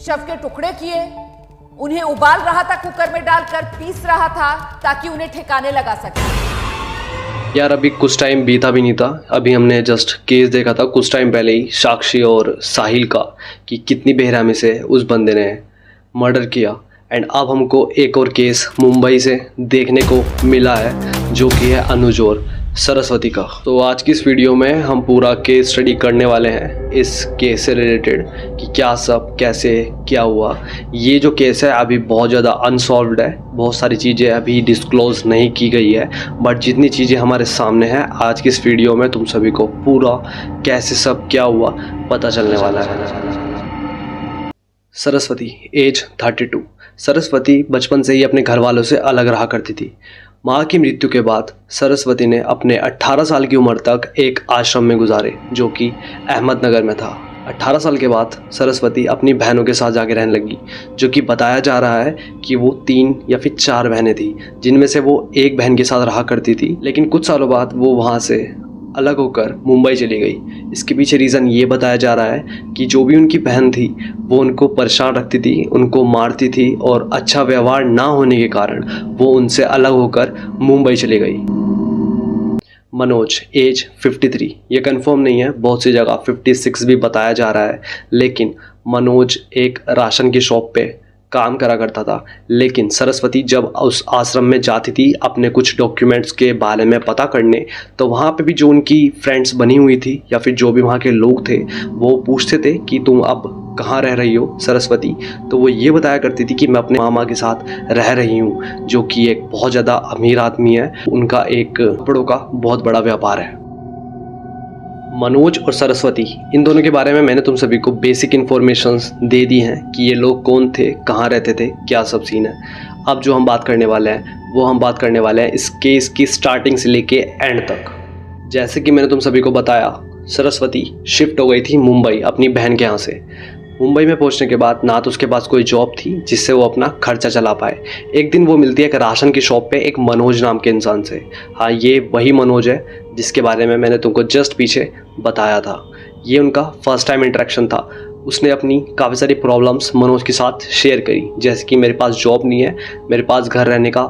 शव के टुकड़े किए, उन्हें उबाल रहा था, कुकर में डालकर पीस रहा था ताकि उन्हें ठिकाने लगा सके। यार अभी कुछ टाइम बीता भी नहीं था, अभी हमने जस्ट केस देखा था कुछ टाइम पहले ही, साक्षी और साहिल का, कि कितनी बेरहमी से उस बंदे ने मर्डर किया। एंड अब हमको एक और केस मुंबई से देखने को मिला है जो कि है अनुज और सरस्वती का। तो आज की इस वीडियो में हम पूरा केस स्टडी करने वाले हैं इस केस से रिलेटेड, कि क्या सब कैसे क्या हुआ। ये जो केस है अभी बहुत ज़्यादा अनसॉल्व्ड है, बहुत सारी चीज़ें अभी डिस्क्लोज नहीं की गई है, बट जितनी चीज़ें हमारे सामने हैं आज की इस वीडियो में तुम सभी को पूरा कैसे सब क्या हुआ पता चलने वाला है। सरस्वती एज 32। सरस्वती बचपन से ही अपने घर वालों से अलग रहा करती थी। माँ की मृत्यु के बाद सरस्वती ने अपने 18 साल की उम्र तक एक आश्रम में गुजारे जो कि अहमदनगर में था। 18 साल के बाद सरस्वती अपनी बहनों के साथ जाके रहने लगी, जो कि बताया जा रहा है कि वो 3 या फिर 4 बहनें थी, जिनमें से वो एक बहन के साथ रहा करती थी। लेकिन कुछ सालों बाद वो वहाँ से अलग होकर मुंबई चली गई। इसके पीछे रीज़न ये बताया जा रहा है कि जो भी उनकी बहन थी वो उनको परेशान रखती थी, उनको मारती थी और अच्छा व्यवहार ना होने के कारण वो उनसे अलग होकर मुंबई चली गई। मनोज एज 53, ये कंफर्म नहीं है, बहुत सी जगह 56 भी बताया जा रहा है, लेकिन मनोज एक राशन की शॉप पे काम करा करता था। लेकिन सरस्वती जब उस आश्रम में जाती थी अपने कुछ डॉक्यूमेंट्स के बारे में पता करने, तो वहाँ पे भी जो उनकी फ्रेंड्स बनी हुई थी या फिर जो भी वहाँ के लोग थे वो पूछते थे कि तुम अब कहाँ रह रही हो सरस्वती, तो वो ये बताया करती थी कि मैं अपने मामा के साथ रह रही हूँ, जो कि एक बहुत ज़्यादा अमीर आदमी है, उनका एक कपड़ों का बहुत बड़ा व्यापार है। मनोज और सरस्वती, इन दोनों के बारे में मैंने तुम सभी को बेसिक इन्फॉर्मेशंस दे दी हैं कि ये लोग कौन थे, कहाँ रहते थे, क्या सब सीन है। अब जो हम बात करने वाले हैं वो हम बात करने वाले हैं इस केस की स्टार्टिंग से लेके एंड तक। जैसे कि मैंने तुम सभी को बताया, सरस्वती शिफ्ट हो गई थी मुंबई अपनी बहन के यहाँ से। मुंबई में पहुंचने के बाद ना तो उसके पास कोई जॉब थी जिससे वो अपना खर्चा चला पाए। एक दिन वो मिलती है एक राशन की शॉप पे एक मनोज नाम के इंसान से। हाँ, ये वही मनोज है जिसके बारे में मैंने तुमको जस्ट पीछे बताया था। ये उनका फर्स्ट टाइम इंटरेक्शन था। उसने अपनी काफ़ी सारी प्रॉब्लम्स मनोज के साथ शेयर करी, जैसे कि मेरे पास जॉब नहीं है, मेरे पास घर रहने का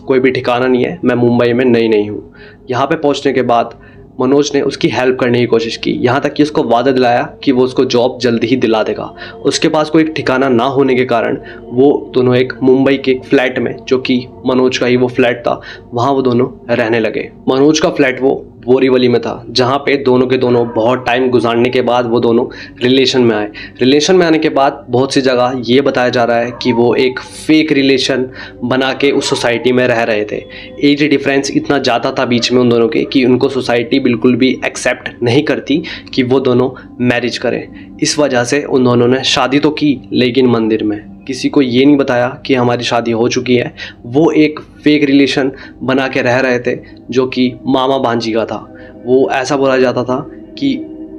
कोई भी ठिकाना नहीं है, मैं मुंबई में नई हूँ। यहाँ पर पहुँचने के बाद मनोज ने उसकी हेल्प करने की कोशिश की, यहाँ तक कि उसको वादा दिलाया कि वो उसको जॉब जल्दी ही दिला देगा। उसके पास कोई ठिकाना ना होने के कारण वो दोनों एक मुंबई के फ्लैट में, जो कि मनोज का ही वो फ्लैट था, वहाँ वो दोनों रहने लगे। मनोज का फ्लैट वो बोरीवली में था, जहाँ पे दोनों के दोनों बहुत टाइम गुजारने के बाद वो दोनों रिलेशन में आए। रिलेशन में आने के बाद बहुत सी जगह ये बताया जा रहा है कि वो एक फेक रिलेशन बना के उस सोसाइटी में रह रहे थे। एज डिफरेंस इतना ज़्यादा था बीच में उन दोनों के कि उनको सोसाइटी बिल्कुल भी एक्सेप्ट नहीं करती कि वो दोनों मैरिज करें। इस वजह से उन दोनों ने शादी तो की, लेकिन मंदिर में। किसी को ये नहीं बताया कि हमारी शादी हो चुकी है। वो एक फेक रिलेशन बना के रह रहे थे जो कि मामा भांजी का था। वो ऐसा बोला जाता था कि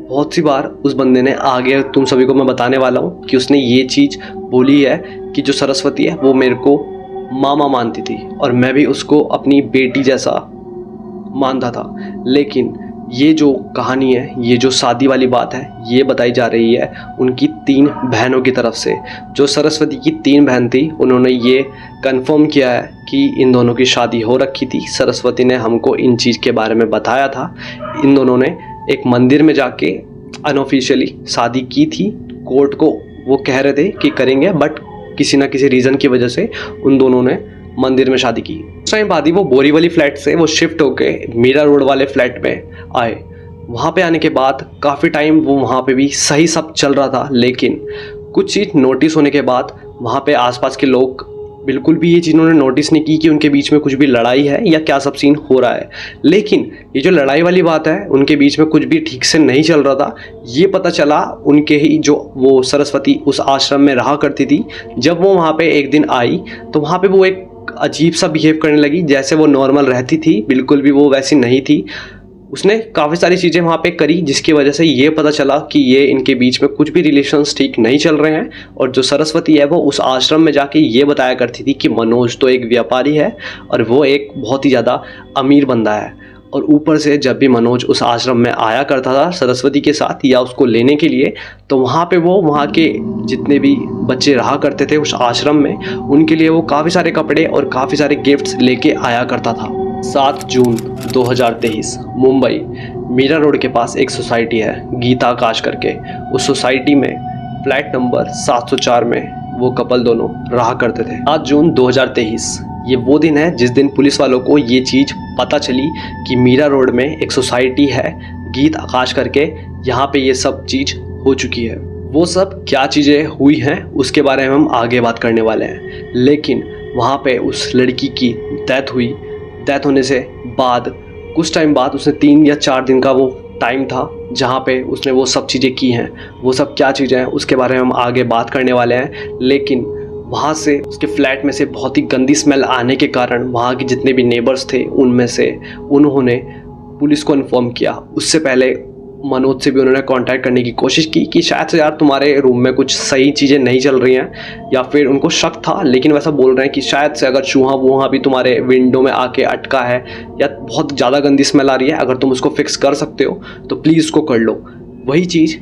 बहुत सी बार उस बंदे ने, आगे तुम सभी को मैं बताने वाला हूँ, कि उसने ये चीज़ बोली है कि जो सरस्वती है वो मेरे को मामा मानती थी और मैं भी उसको अपनी बेटी जैसा मानता था। लेकिन ये जो कहानी है, ये जो शादी वाली बात है, ये बताई जा रही है उनकी 3 बहनों की तरफ से। जो सरस्वती की 3 बहन थी उन्होंने ये कंफर्म किया है कि इन दोनों की शादी हो रखी थी। सरस्वती ने हमको इन चीज़ के बारे में बताया था। इन दोनों ने एक मंदिर में जाके अनऑफिशियली शादी की थी। कोर्ट को वो कह रहे थे कि करेंगे, बट किसी ना किसी रीज़न की वजह से उन दोनों ने मंदिर में शादी की। उस टाइम बाद ही वो बोरीवली फ्लैट से वो शिफ्ट होके मीरा रोड वाले फ्लैट में आए। वहाँ पे आने के बाद काफ़ी टाइम वो वहाँ पे भी सही सब चल रहा था, लेकिन कुछ चीज़ नोटिस होने के बाद वहाँ पे आसपास के लोग बिल्कुल भी ये चीज़ उन्होंने नोटिस नहीं की कि उनके बीच में कुछ भी लड़ाई है या क्या सब सीन हो रहा है। लेकिन ये जो लड़ाई वाली बात है, उनके बीच में कुछ भी ठीक से नहीं चल रहा था। ये पता चला उनके ही जो वो सरस्वती उस आश्रम में रहा करती थी, जब वो वहाँ पे एक दिन आई तो वहाँ पे वो एक अजीब सा बिहेव करने लगी। जैसे वो नॉर्मल रहती थी बिल्कुल भी वो वैसी नहीं थी। उसने काफ़ी सारी चीज़ें वहाँ पे करी जिसकी वजह से ये पता चला कि ये इनके बीच में कुछ भी रिलेशंस ठीक नहीं चल रहे हैं। और जो सरस्वती है वो उस आश्रम में जाके ये बताया करती थी कि मनोज तो एक व्यापारी है और वो एक बहुत ही ज़्यादा अमीर बंदा है। और ऊपर से जब भी मनोज उस आश्रम में आया करता था सरस्वती के साथ या उसको लेने के लिए, तो वहाँ पे वो वहाँ के जितने भी बच्चे रहा करते थे उस आश्रम में, उनके लिए वो काफ़ी सारे कपड़े और काफ़ी सारे गिफ्ट्स लेके आया करता था। 7 जून 2023 मुंबई मीरा रोड के पास एक सोसाइटी है गीता आकाश करके। उस सोसाइटी में फ्लैट नंबर 704 में वो कपल दोनों रहा करते थे। 7 जून 2023 ये वो दिन है जिस दिन पुलिस वालों को ये चीज़ पता चली कि मीरा रोड में एक सोसाइटी है गीत आकाश करके, यहाँ पे ये सब चीज़ हो चुकी है। वो सब क्या चीज़ें हुई हैं उसके बारे में हम आगे बात करने वाले हैं, लेकिन वहाँ पे उस लड़की की डेथ हुई। डेथ होने से बाद कुछ टाइम बाद उसने 3 या 4 दिन का वो टाइम था जहाँ पे उसने वो सब चीज़ें की हैं। वो सब क्या चीज़ें हैं उसके बारे में हम आगे बात करने वाले हैं, लेकिन वहाँ से उसके फ्लैट में से बहुत ही गंदी स्मेल आने के कारण वहाँ के जितने भी नेबर्स थे उनमें से उन्होंने पुलिस को इन्फॉर्म किया। उससे पहले मनोज से भी उन्होंने कांटेक्ट करने की कोशिश की कि शायद से यार तुम्हारे रूम में कुछ सही चीज़ें नहीं चल रही हैं, या फिर उनको शक था लेकिन वैसा बोल रहे हैं कि शायद से अगर चूहा वूहा भी तुम्हारे विंडो में आके अटका है या बहुत ज़्यादा गंदी स्मेल आ रही है, अगर तुम उसको फिक्स कर सकते हो तो प्लीज़ उसको कर लो। वही चीज़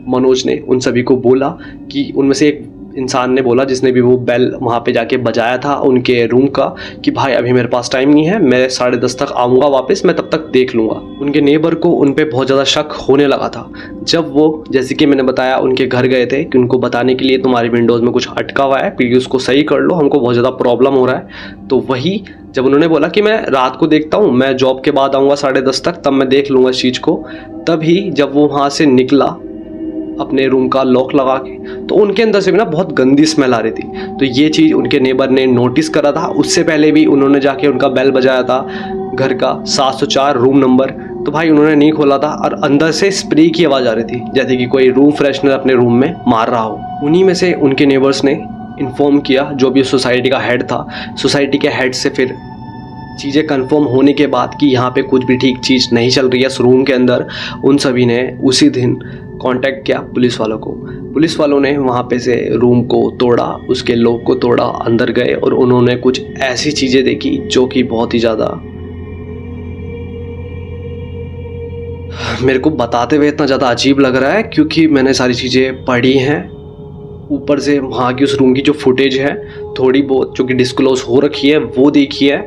मनोज ने उन सभी को बोला कि उनमें से एक इंसान ने बोला जिसने भी वो बेल वहाँ पे जाके बजाया था उनके रूम का कि भाई अभी मेरे पास टाइम नहीं है, मैं 10:30 तक आऊँगा वापस, मैं तब तक देख लूँगा। उनके नेबर को उन पे बहुत ज़्यादा शक होने लगा था जब वो, जैसे कि मैंने बताया, उनके घर गए थे कि उनको बताने के लिए तुम्हारी विंडोज़ में कुछ अटका हुआ है, प्लीज़ उसको सही कर लो, हमको बहुत ज़्यादा प्रॉब्लम हो रहा है। तो वही जब उन्होंने बोला कि मैं रात को देखता हूँ, मैं जॉब के बाद आऊँगा 10:30 तक, तब मैं देख लूँगा इस चीज़ को, तभी जब वो वहाँ से निकला अपने रूम का लॉक लगा के, तो उनके अंदर से भी ना बहुत गंदी स्मेल आ रही थी। तो ये चीज़ उनके नेबर ने नोटिस करा था। उससे पहले भी उन्होंने जाके उनका बेल बजाया था घर का 704 रूम नंबर, तो भाई उन्होंने नहीं खोला था और अंदर से स्प्रे की आवाज़ आ रही थी जैसे कि कोई रूम फ्रेशनर अपने रूम में मार रहा हो। उन्हीं में से उनके नेबर्स ने इन्फॉर्म किया, जो भी सोसाइटी का हेड था। सोसाइटी के हेड से फिर चीज़ें कंफर्म होने के बाद कि यहाँ पे कुछ भी ठीक चीज़ नहीं चल रही है उस रूम के अंदर, उन सभी ने उसी दिन कांटेक्ट किया पुलिस वालों को। पुलिस वालों ने वहाँ पे से रूम को तोड़ा, उसके लॉक को तोड़ा, अंदर गए और उन्होंने कुछ ऐसी चीज़ें देखी जो कि बहुत ही ज़्यादा, मेरे को बताते हुए इतना ज़्यादा अजीब लग रहा है क्योंकि मैंने सारी चीज़ें पढ़ी हैं। ऊपर से वहाँ की उस रूम की जो फुटेज है थोड़ी बहुत जो कि डिस्क्लोज हो रखी है वो देखी है,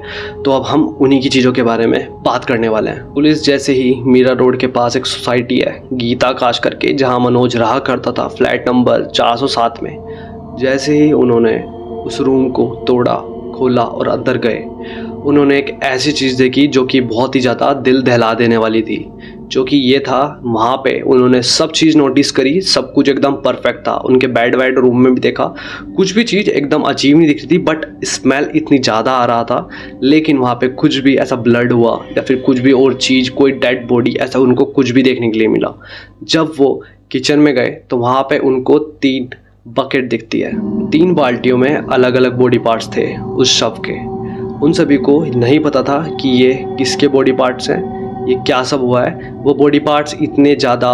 तो अब हम उन्हीं की चीज़ों के बारे में बात करने वाले हैं। पुलिस जैसे ही मीरा रोड के पास एक सोसाइटी है गीता आकाश करके जहाँ मनोज रहा करता था फ्लैट नंबर 407 में, जैसे ही उन्होंने उस रूम को तोड़ा, खोला और अंदर गए, उन्होंने एक ऐसी चीज़ देखी जो कि बहुत ही ज़्यादा दिल दहला देने वाली थी, जो कि ये था, वहाँ पे उन्होंने सब चीज़ नोटिस करी, सब कुछ एकदम परफेक्ट था। उनके बेड वेड रूम में भी देखा, कुछ भी चीज़ एकदम अजीब नहीं दिख रही थी, बट स्मेल इतनी ज़्यादा आ रहा था, लेकिन वहाँ पे कुछ भी ऐसा ब्लड हुआ या फिर कुछ भी और चीज़, कोई डेड बॉडी, ऐसा उनको कुछ भी देखने के लिए मिला। जब वो किचन में गए तो वहाँ पे उनको 3 बकेट दिखती है। 3 बाल्टियों में अलग अलग बॉडी पार्ट्स थे उस शव के। उन सभी को नहीं पता था कि ये किसके बॉडी पार्ट्स हैं, ये क्या सब हुआ है। वो बॉडी पार्ट्स इतने ज़्यादा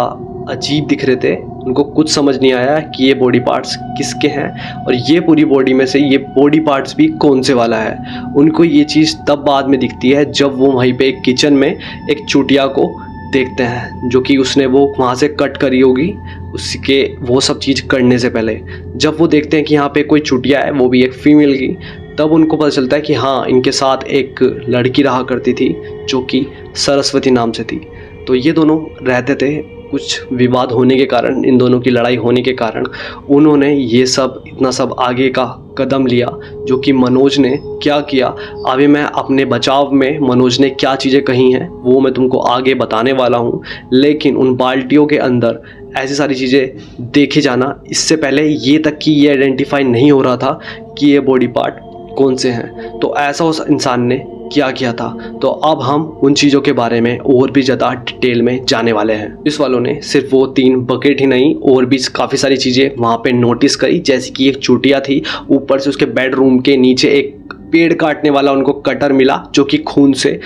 अजीब दिख रहे थे, उनको कुछ समझ नहीं आया कि ये बॉडी पार्ट्स किसके हैं और ये पूरी बॉडी में से ये बॉडी पार्ट्स भी कौन से वाला है। उनको ये चीज़ तब बाद में दिखती है जब वो वहीं पे एक किचन में एक चुटिया को देखते हैं, जो कि उसने वो वहाँ से कट करी होगी उसके वो सब चीज़ करने से पहले। जब वो देखते हैं कि यहाँ पे कोई चुटिया है, वो भी एक फीमेल की, तब उनको पता चलता है कि हाँ, इनके साथ एक लड़की रहा करती थी जो कि सरस्वती नाम से थी। तो ये दोनों रहते थे, कुछ विवाद होने के कारण, इन दोनों की लड़ाई होने के कारण उन्होंने ये सब इतना सब आगे का कदम लिया, जो कि मनोज ने क्या किया, अभी मैं अपने बचाव में मनोज ने क्या चीज़ें कही हैं वो मैं तुमको आगे बताने वाला हूँ। लेकिन उन बाल्टियों के अंदर ऐसी सारी चीज़ें देखे जाना, इससे पहले ये तक कि ये आइडेंटिफाई नहीं हो रहा था कि ये बॉडी पार्ट कौन से हैं। तो ऐसा उस इंसान ने क्या किया था, तो अब हम उन चीज़ों के बारे में और भी ज़्यादा डिटेल में जाने वाले हैं। पुलिस वालों ने सिर्फ वो 3 बकेट ही नहीं और भी काफ़ी सारी चीज़ें वहाँ पे नोटिस करी, जैसे कि एक चुटिया थी, ऊपर से उसके बेडरूम के नीचे एक पेड़ काटने वाला उनको कटर मिला जो कि खून से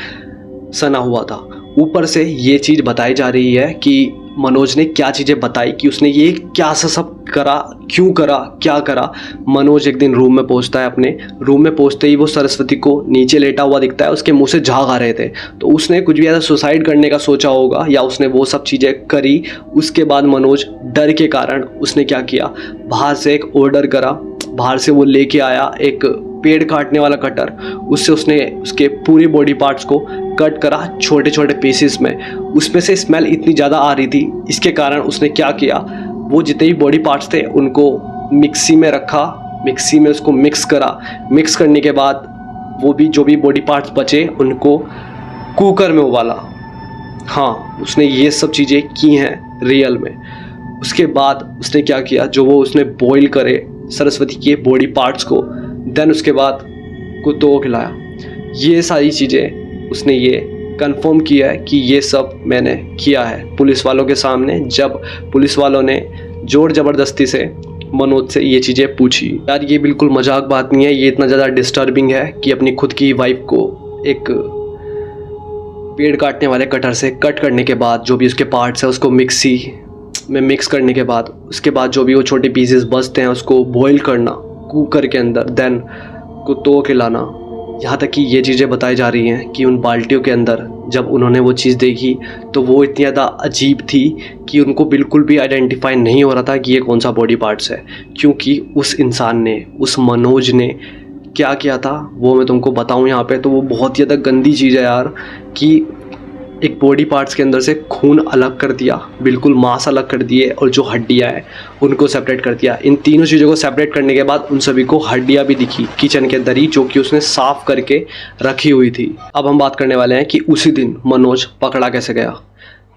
सना हुआ था। ऊपर से ये चीज़ बताई जा रही है कि मनोज ने क्या चीज़ें बताई कि उसने ये क्या सा सब करा, क्यों करा, क्या करा। मनोज एक दिन रूम में पहुंचता है, अपने रूम में पहुंचते ही वो सरस्वती को नीचे लेटा हुआ दिखता है, उसके मुंह से झाग आ रहे थे। तो उसने कुछ भी ऐसा सुसाइड करने का सोचा होगा या उसने वो सब चीज़ें करी। उसके बाद मनोज डर के कारण उसने क्या किया, बाहर से एक ऑर्डर करा, बाहर से वो लेके आया एक पेड़ काटने वाला कटर, उससे उसने उसके पूरे बॉडी पार्ट्स को कट करा छोटे छोटे पीसेस में। उसमें से स्मेल इतनी ज़्यादा आ रही थी, इसके कारण उसने क्या किया, वो जितने भी बॉडी पार्ट्स थे उनको मिक्सी में रखा, मिक्सी में उसको मिक्स करा। मिक्स करने के बाद वो भी जो भी बॉडी पार्ट्स बचे उनको कुकर में उबाला। हाँ, उसने ये सब चीज़ें की हैं रियल में। उसके बाद उसने क्या किया, जो वो उसने बॉईल करे सरस्वती के बॉडी पार्ट्स को, देन उसके बाद कुत्तों को खिलाया। ये सारी चीज़ें उसने ये कंफर्म किया है कि ये सब मैंने किया है पुलिस वालों के सामने, जब पुलिस वालों ने जोर ज़बरदस्ती से मनोज से ये चीज़ें पूछी। यार ये बिल्कुल मजाक बात नहीं है, ये इतना ज़्यादा डिस्टर्बिंग है कि अपनी खुद की वाइफ को एक पेड़ काटने वाले कटर से कट करने के बाद जो भी उसके पार्ट्स है उसको मिक्सी में मिक्स करने के बाद, उसके बाद जो भी वो छोटे पीसेस बचते हैं उसको बॉईल करना कुकर के अंदर, देन कुत्तों को खिलाना। यहाँ तक कि ये चीज़ें बताई जा रही हैं कि उन बाल्टियों के अंदर जब उन्होंने वो चीज़ देखी तो वो इतनी ज़्यादा अजीब थी कि उनको बिल्कुल भी आइडेंटिफाई नहीं हो रहा था कि ये कौन सा बॉडी पार्ट्स है, क्योंकि उस इंसान ने, उस मनोज ने क्या किया था वो मैं तुमको बताऊँ यहाँ पे तो वो बहुत ही ज़्यादा गंदी चीज़ है यार। कि एक बॉडी पार्ट्स के अंदर से खून अलग कर दिया, बिल्कुल मांस अलग कर दिए, और जो हड्डियाँ हैं उनको सेपरेट कर दिया। इन तीनों चीज़ों को सेपरेट करने के बाद उन सभी को हड्डियाँ भी दिखी किचन के अंदर ही, जो कि उसने साफ़ करके रखी हुई थी। अब हम बात करने वाले हैं कि उसी दिन मनोज पकड़ा कैसे गया।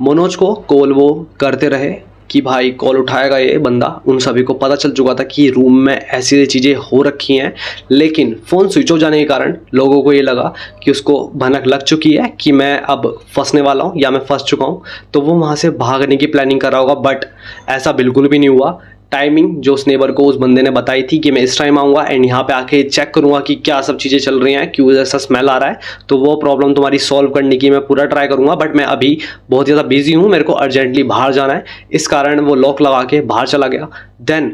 मनोज को कॉल वो करते रहे कि भाई कॉल उठाएगा ये बंदा, उन सभी को पता चल चुका था कि रूम में ऐसी चीज़ें हो रखी हैं, लेकिन फ़ोन स्विच ऑफ जाने के कारण लोगों को ये लगा कि उसको भनक लग चुकी है कि मैं अब फंसने वाला हूँ या मैं फंस चुका हूँ, तो वो वहाँ से भागने की प्लानिंग कर रहा होगा। बट ऐसा बिल्कुल भी नहीं हुआ। टाइमिंग जो उस नेबर को उस बंदे ने बताई थी कि मैं इस टाइम आऊँगा एंड यहाँ पे आके चेक करूँगा कि क्या सब चीज़ें चल रही हैं, क्यों ऐसा स्मेल आ रहा है, तो वो प्रॉब्लम तुम्हारी सॉल्व करने की मैं पूरा ट्राई करूँगा, बट मैं अभी बहुत ज़्यादा बिजी हूँ, मेरे को अर्जेंटली बाहर जाना है। इस कारण वो लॉक लगा के बाहर चला गया। देन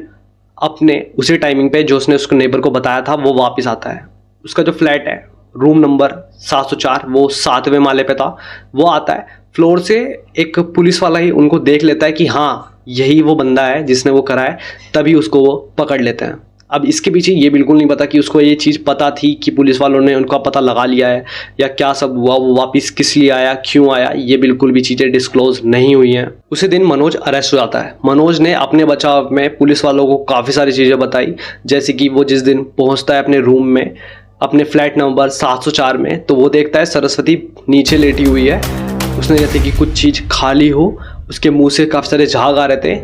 अपने उसी टाइमिंग पे जो उसने उसको नेबर को बताया था वो वापस आता है। उसका जो फ्लैट है रूम नंबर 704, वो 7वें माले पे था। वो आता है फ्लोर से, एक पुलिस वाला ही उनको देख लेता है कि हाँ यही वो बंदा है जिसने वो करा है, तभी उसको वो पकड़ लेते हैं। अब इसके पीछे ये बिल्कुल नहीं पता कि उसको ये चीज़ पता थी कि पुलिस वालों ने उनका पता लगा लिया है या क्या सब हुआ, वो वापस किस लिए आया, क्यों आया, ये बिल्कुल भी चीज़ें डिस्क्लोज नहीं हुई हैं। उसी दिन मनोज अरेस्ट हो जाता है। मनोज ने अपने बचाव में पुलिस वालों को काफ़ी सारी चीज़ें बताई, जैसे कि वो जिस दिन पहुँचता है अपने रूम में, अपने फ्लैट नंबर 704 में, तो वो देखता है सरस्वती नीचे लेटी हुई है। उसने जैसे कि कुछ चीज़ खाली हो, उसके मुंह से काफ़ी सारे झाग आ रहे थे,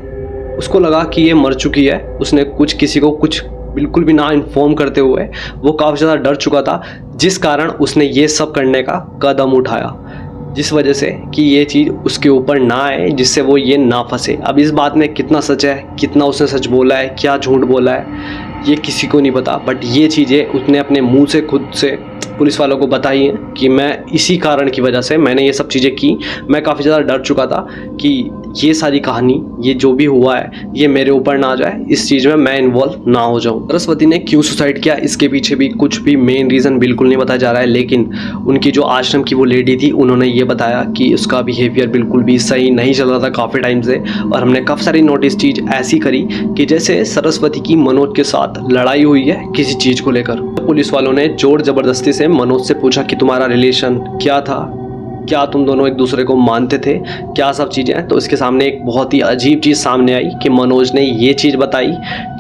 उसको लगा कि ये मर चुकी है। उसने किसी को कुछ बिल्कुल भी ना इन्फॉर्म करते हुए वो काफ़ी ज़्यादा डर चुका था, जिस कारण उसने ये सब करने का कदम उठाया, जिस वजह से कि ये चीज़ उसके ऊपर ना आए, जिससे वो ये ना फंसे। अब इस बात में कितना सच है, कितना उसने सच बोला है, क्या झूठ बोला है, ये किसी को नहीं पता, बट ये चीज़ें उसने अपने मुंह से खुद से पुलिस वालों को बताई हैं कि मैं इसी कारण की वजह से मैंने ये सब चीज़ें की। मैं काफ़ी ज़्यादा डर चुका था कि ये सारी कहानी, ये जो भी हुआ है, ये मेरे ऊपर ना आ जाए, इस चीज़ में मैं इन्वॉल्व ना हो जाऊँ। सरस्वती ने क्यों सुसाइड किया, इसके पीछे भी कुछ भी मेन रीज़न बिल्कुल नहीं बताया जा रहा है, लेकिन उनकी जो आश्रम की वो लेडी थी, उन्होंने ये बताया कि उसका बिहेवियर बिल्कुल भी सही नहीं चल रहा था काफ़ी टाइम से, और हमने काफ़ी सारी नोटिस चीज़ ऐसी करी कि जैसे सरस्वती की मनोज के साथ लड़ाई हुई है किसी चीज़ को लेकर। तो पुलिस वालों ने जोर ज़बरदस्ती से मनोज से पूछा कि तुम्हारा रिलेशन क्या था, क्या तुम दोनों एक दूसरे को मानते थे, क्या सब चीज़ें हैं। तो इसके सामने एक बहुत ही अजीब चीज़ सामने आई कि मनोज ने ये चीज़ बताई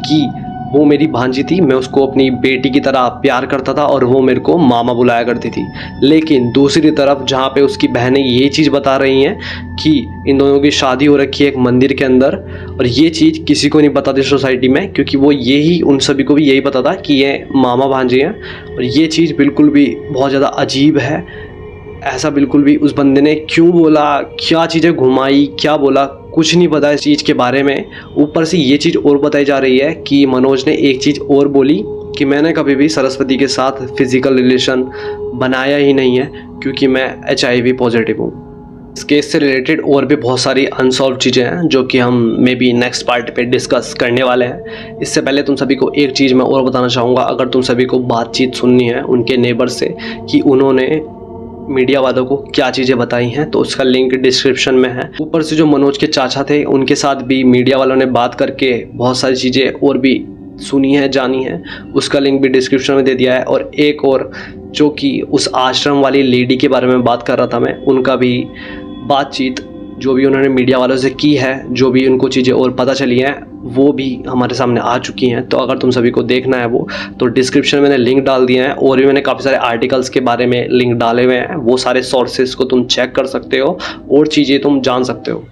कि वो मेरी भांजी थी, मैं उसको अपनी बेटी की तरह प्यार करता था और वो मेरे को मामा बुलाया करती थी। लेकिन दूसरी तरफ जहाँ पे उसकी बहनें ये चीज़ बता रही हैं कि इन दोनों की शादी हो रखी है एक मंदिर के अंदर, और ये चीज़ किसी को नहीं पता थी सोसाइटी में, क्योंकि वो यही, उन सभी को भी यही पता था कि ये मामा भांजी हैं। और ये चीज़ बिल्कुल भी बहुत ज़्यादा अजीब है। ऐसा बिल्कुल भी उस बंदे ने क्यों बोला, क्या चीज़ें घुमाई, क्या बोला, कुछ नहीं पता इस चीज़ के बारे में। ऊपर से ये चीज़ और बताई जा रही है कि मनोज ने एक चीज़ और बोली कि मैंने कभी भी सरस्वती के साथ फिज़िकल रिलेशन बनाया ही नहीं है, क्योंकि मैं HIV पॉजिटिव हूँ। इस केस से रिलेटेड और भी बहुत सारी अनसॉल्व चीज़ें हैं जो कि हम मे बी नेक्स्ट पार्ट पे डिस्कस करने वाले हैं। इससे पहले तुम सभी को एक चीज़ मैं और बताना चाहूँगा, अगर तुम सभी को बातचीत सुननी है उनके नेबर से कि उन्होंने मीडिया वालों को क्या चीज़ें बताई हैं, तो उसका लिंक डिस्क्रिप्शन में है। ऊपर से जो मनोज के चाचा थे उनके साथ भी मीडिया वालों ने बात करके बहुत सारी चीज़ें और भी सुनी है, जानी है, उसका लिंक भी डिस्क्रिप्शन में दे दिया है। और एक और जो कि उस आश्रम वाली लेडी के बारे में बात कर रहा था मैं, उनका भी बातचीत जो भी उन्होंने मीडिया वालों से की है, जो भी उनको चीज़ें और पता चली हैं, वो भी हमारे सामने आ चुकी हैं। तो अगर तुम सभी को देखना है वो, तो डिस्क्रिप्शन में मैंने लिंक डाल दिया है और भी मैंने काफ़ी सारे आर्टिकल्स के बारे में लिंक डाले हुए हैं। वो सारे सोर्सेज को तुम चेक कर सकते हो और चीज़ें तुम जान सकते हो।